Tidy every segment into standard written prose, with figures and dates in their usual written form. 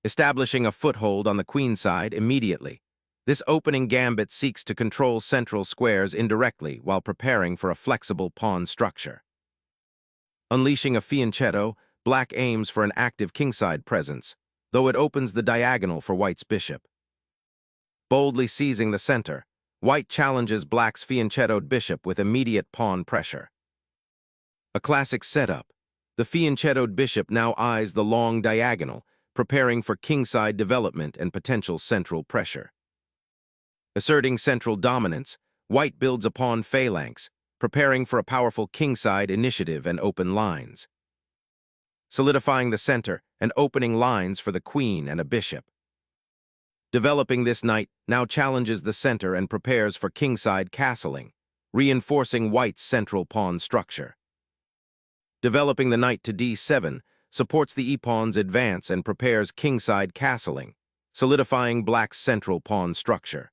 establishing a foothold on the queenside immediately. This opening gambit seeks to control central squares indirectly while preparing for a flexible pawn structure. Unleashing a fianchetto, black aims for an active kingside presence, though it opens the diagonal for white's bishop. Boldly seizing the center, white challenges black's fianchettoed bishop with immediate pawn pressure. A classic setup. The fianchettoed bishop now eyes the long diagonal, preparing for kingside development and potential central pressure. Asserting central dominance, white builds a pawn phalanx, preparing for a powerful kingside initiative and open lines. Solidifying the center and opening lines for the queen and a bishop. Developing this knight now challenges the center and prepares for kingside castling, reinforcing white's central pawn structure. Developing the knight to d7 supports the e-pawn's advance and prepares kingside castling, solidifying black's central pawn structure.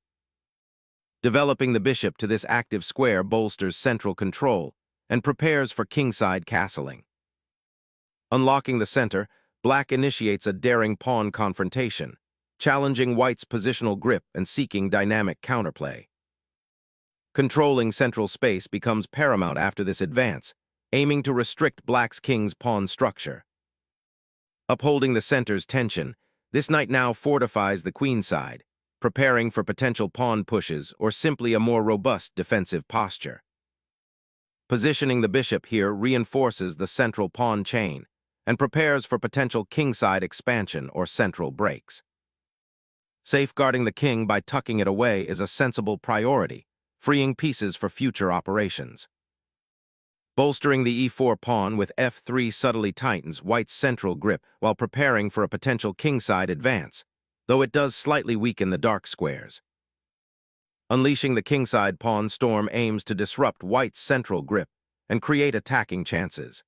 Developing the bishop to this active square bolsters central control and prepares for kingside castling. Unlocking the center, black initiates a daring pawn confrontation, challenging white's positional grip and seeking dynamic counterplay. Controlling central space becomes paramount after this advance, aiming to restrict black's king's pawn structure. Upholding the center's tension, this knight now fortifies the queenside, preparing for potential pawn pushes or simply a more robust defensive posture. Positioning the bishop here reinforces the central pawn chain and prepares for potential kingside expansion or central breaks. Safeguarding the king by tucking it away is a sensible priority, freeing pieces for future operations. Bolstering the e4 pawn with f3 subtly tightens white's central grip while preparing for a potential kingside advance, though it does slightly weaken the dark squares. Unleashing the kingside pawn storm aims to disrupt white's central grip and create attacking chances.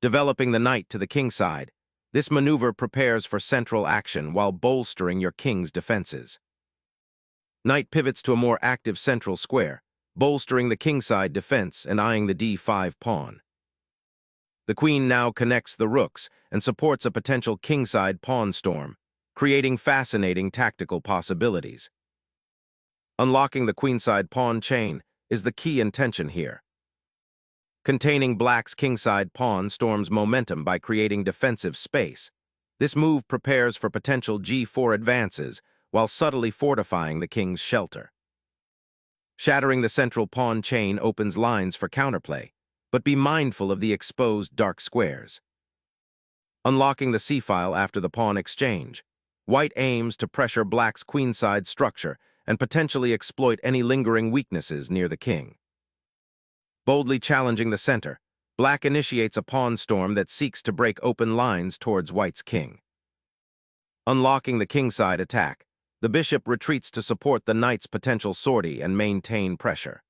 Developing the knight to the kingside, this maneuver prepares for central action while bolstering your king's defenses. Knight pivots to a more active central square, bolstering the kingside defense and eyeing the d5 pawn. The queen now connects the rooks and supports a potential kingside pawn storm, creating fascinating tactical possibilities. Unlocking the queenside pawn chain is the key intention here. Containing black's kingside pawn storms momentum by creating defensive space. This move prepares for potential g4 advances while subtly fortifying the king's shelter. Shattering the central pawn chain opens lines for counterplay, but be mindful of the exposed dark squares. Unlocking the c-file after the pawn exchange, white aims to pressure black's queenside structure and potentially exploit any lingering weaknesses near the king. Boldly challenging the center, black initiates a pawn storm that seeks to break open lines towards white's king. Unlocking the kingside attack, the bishop retreats to support the knight's potential sortie and maintain pressure.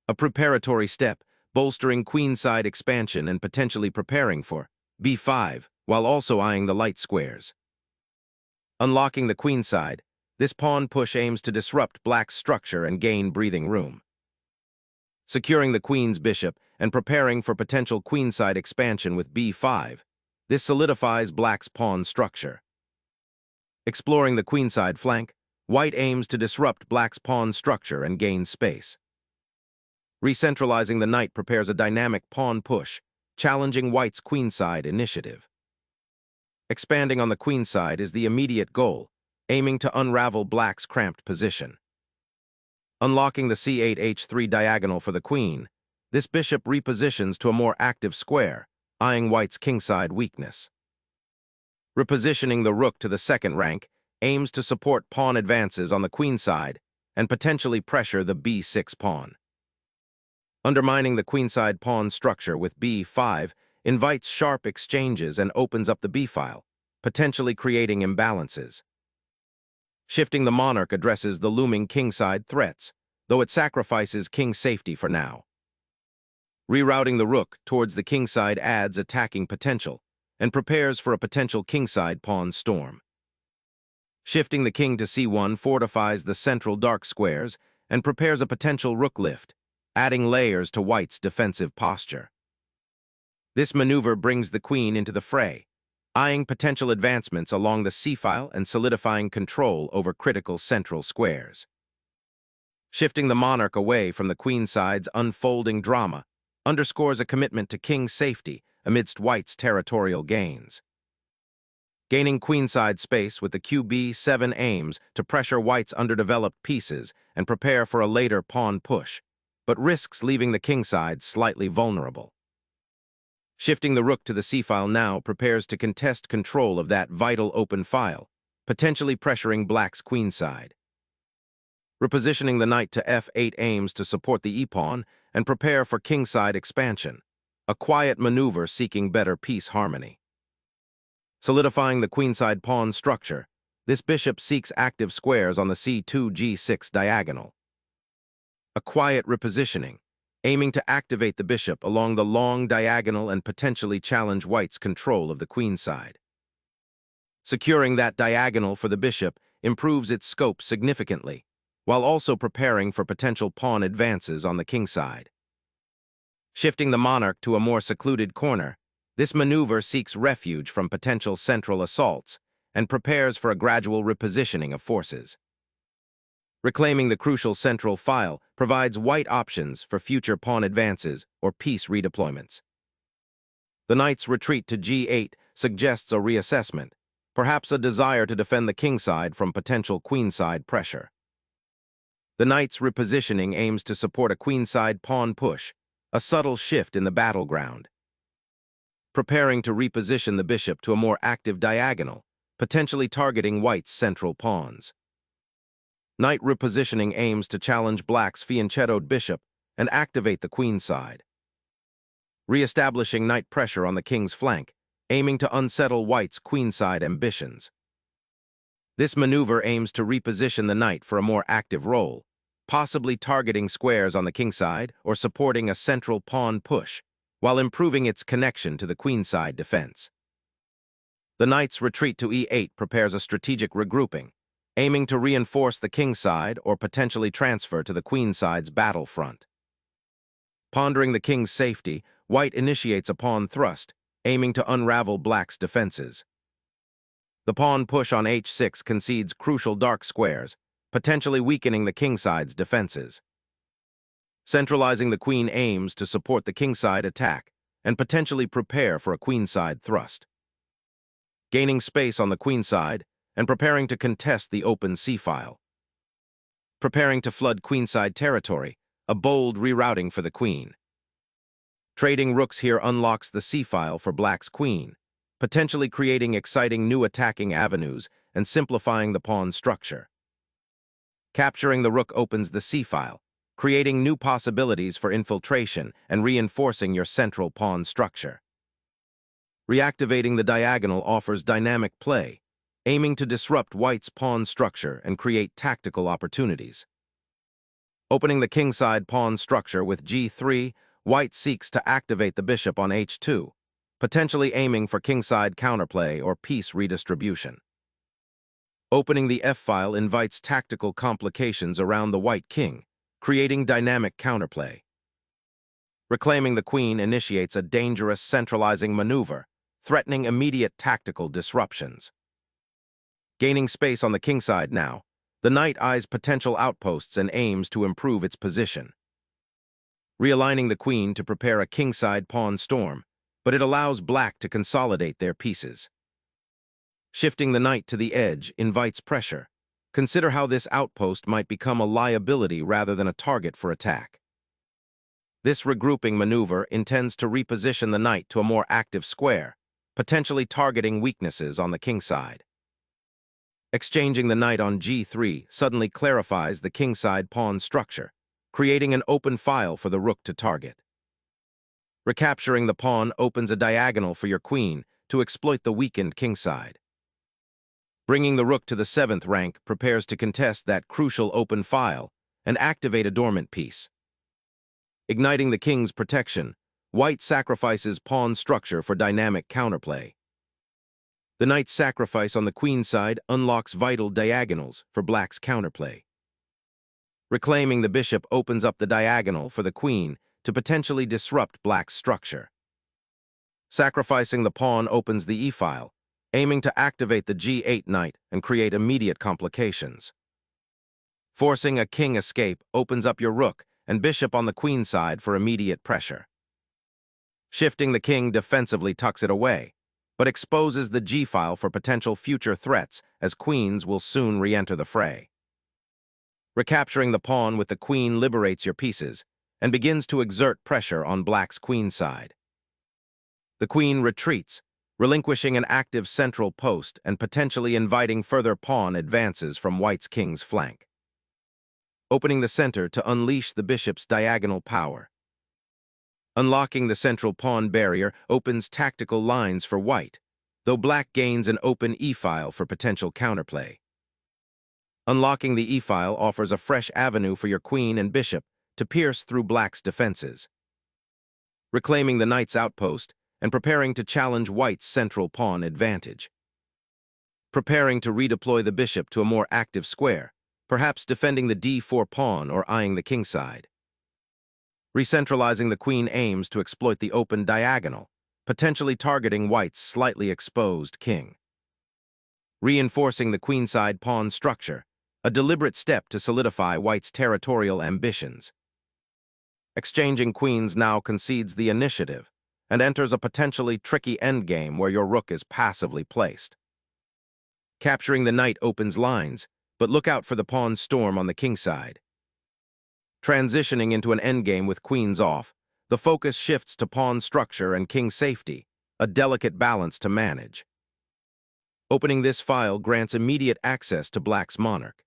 A preparatory step, bolstering queenside expansion and potentially preparing for b5, while also eyeing the light squares. Unlocking the queenside, this pawn push aims to disrupt black's structure and gain breathing room. Securing the queen's bishop and preparing for potential queenside expansion with b5, this solidifies black's pawn structure. Exploring the queenside flank, white aims to disrupt black's pawn structure and gain space. Recentralizing the knight prepares a dynamic pawn push, challenging white's queenside initiative. Expanding on the queenside is the immediate goal, aiming to unravel black's cramped position. Unlocking the c8-h3 diagonal for the queen, this bishop repositions to a more active square, eyeing white's kingside weakness. Repositioning the rook to the second rank aims to support pawn advances on the queenside and potentially pressure the b6 pawn. Undermining the queenside pawn structure with b5 invites sharp exchanges and opens up the b-file, potentially creating imbalances. Shifting the monarch addresses the looming kingside threats, though it sacrifices king safety for now. Rerouting the rook towards the kingside adds attacking potential and prepares for a potential kingside pawn storm. Shifting the king to c1 fortifies the central dark squares and prepares a potential rook lift, adding layers to white's defensive posture. This maneuver brings the queen into the fray, eyeing potential advancements along the c-file and solidifying control over critical central squares. Shifting the monarch away from the queenside's unfolding drama underscores a commitment to king's safety amidst white's territorial gains. Gaining queenside space with the QB7 aims to pressure white's underdeveloped pieces and prepare for a later pawn push, but risks leaving the kingside slightly vulnerable. Shifting the rook to the c-file now prepares to contest control of that vital open file, potentially pressuring black's queenside. Repositioning the knight to f8 aims to support the e-pawn and prepare for kingside expansion, a quiet maneuver seeking better piece harmony. Solidifying the queenside pawn structure, this bishop seeks active squares on the c2-g6 diagonal. A quiet repositioning, aiming to activate the bishop along the long diagonal and potentially challenge white's control of the queenside. Securing that diagonal for the bishop improves its scope significantly, while also preparing for potential pawn advances on the kingside. Shifting the monarch to a more secluded corner, this maneuver seeks refuge from potential central assaults and prepares for a gradual repositioning of forces. Reclaiming the crucial central file provides white options for future pawn advances or piece redeployments. The knight's retreat to g8 suggests a reassessment, perhaps a desire to defend the kingside from potential queenside pressure. The knight's repositioning aims to support a queenside pawn push, a subtle shift in the battleground. Preparing to reposition the bishop to a more active diagonal, potentially targeting white's central pawns. Knight repositioning aims to challenge black's fianchettoed bishop and activate the queenside. Re-establishing knight pressure on the king's flank, aiming to unsettle white's queenside ambitions. This maneuver aims to reposition the knight for a more active role, possibly targeting squares on the kingside or supporting a central pawn push, while improving its connection to the queenside defense. The knight's retreat to e8 prepares a strategic regrouping, aiming to reinforce the kingside or potentially transfer to the queenside's battlefront. Pondering the king's safety, white initiates a pawn thrust, aiming to unravel black's defenses. The pawn push on h6 concedes crucial dark squares, potentially weakening the kingside's defenses. Centralizing the queen aims to support the kingside attack and potentially prepare for a queenside thrust. Gaining space on the queenside and preparing to contest the open c-file. Preparing to flood queenside territory, a bold rerouting for the queen. Trading rooks here unlocks the c-file for black's queen, potentially creating exciting new attacking avenues and simplifying the pawn structure. Capturing the rook opens the c-file, creating new possibilities for infiltration and reinforcing your central pawn structure. Reactivating the diagonal offers dynamic play, aiming to disrupt white's pawn structure and create tactical opportunities. Opening the kingside pawn structure with g3, white seeks to activate the bishop on h2, potentially aiming for kingside counterplay or piece redistribution. Opening the f-file invites tactical complications around the white king, creating dynamic counterplay. Reclaiming the queen initiates a dangerous centralizing maneuver, threatening immediate tactical disruptions. Gaining space on the kingside now, the knight eyes potential outposts and aims to improve its position. Realigning the queen to prepare a kingside pawn storm, but it allows black to consolidate their pieces. Shifting the knight to the edge invites pressure. Consider how this outpost might become a liability rather than a target for attack. This regrouping maneuver intends to reposition the knight to a more active square, potentially targeting weaknesses on the kingside. Exchanging the knight on g3 suddenly clarifies the kingside pawn structure, creating an open file for the rook to target. Recapturing the pawn opens a diagonal for your queen to exploit the weakened kingside. Bringing the rook to the 7th rank prepares to contest that crucial open file and activate a dormant piece. Igniting the king's protection, white sacrifices pawn structure for dynamic counterplay. The knight's sacrifice on the queen side unlocks vital diagonals for black's counterplay. Reclaiming the bishop opens up the diagonal for the queen to potentially disrupt black's structure. Sacrificing the pawn opens the e-file, aiming to activate the G8 knight and create immediate complications. Forcing a king escape opens up your rook and bishop on the queen side for immediate pressure. Shifting the king defensively tucks it away, but exposes the G-file for potential future threats as queens will soon re-enter the fray. Recapturing the pawn with the queen liberates your pieces and begins to exert pressure on black's queen side. The queen retreats, relinquishing an active central post and potentially inviting further pawn advances from white's king's flank. Opening the center to unleash the bishop's diagonal power. Unlocking the central pawn barrier opens tactical lines for white, though black gains an open e-file for potential counterplay. Unlocking the e-file offers a fresh avenue for your queen and bishop to pierce through black's defenses. Reclaiming the knight's outpost and preparing to challenge white's central pawn advantage. Preparing to redeploy the bishop to a more active square, perhaps defending the d4 pawn or eyeing the kingside. Recentralizing the queen aims to exploit the open diagonal, potentially targeting white's slightly exposed king. Reinforcing the queenside pawn structure, a deliberate step to solidify white's territorial ambitions. Exchanging queens now concedes the initiative and enters a potentially tricky endgame where your rook is passively placed. Capturing the knight opens lines, but look out for the pawn storm on the kingside. Transitioning into an endgame with queens off, the focus shifts to pawn structure and king safety, a delicate balance to manage. Opening this file grants immediate access to black's monarch.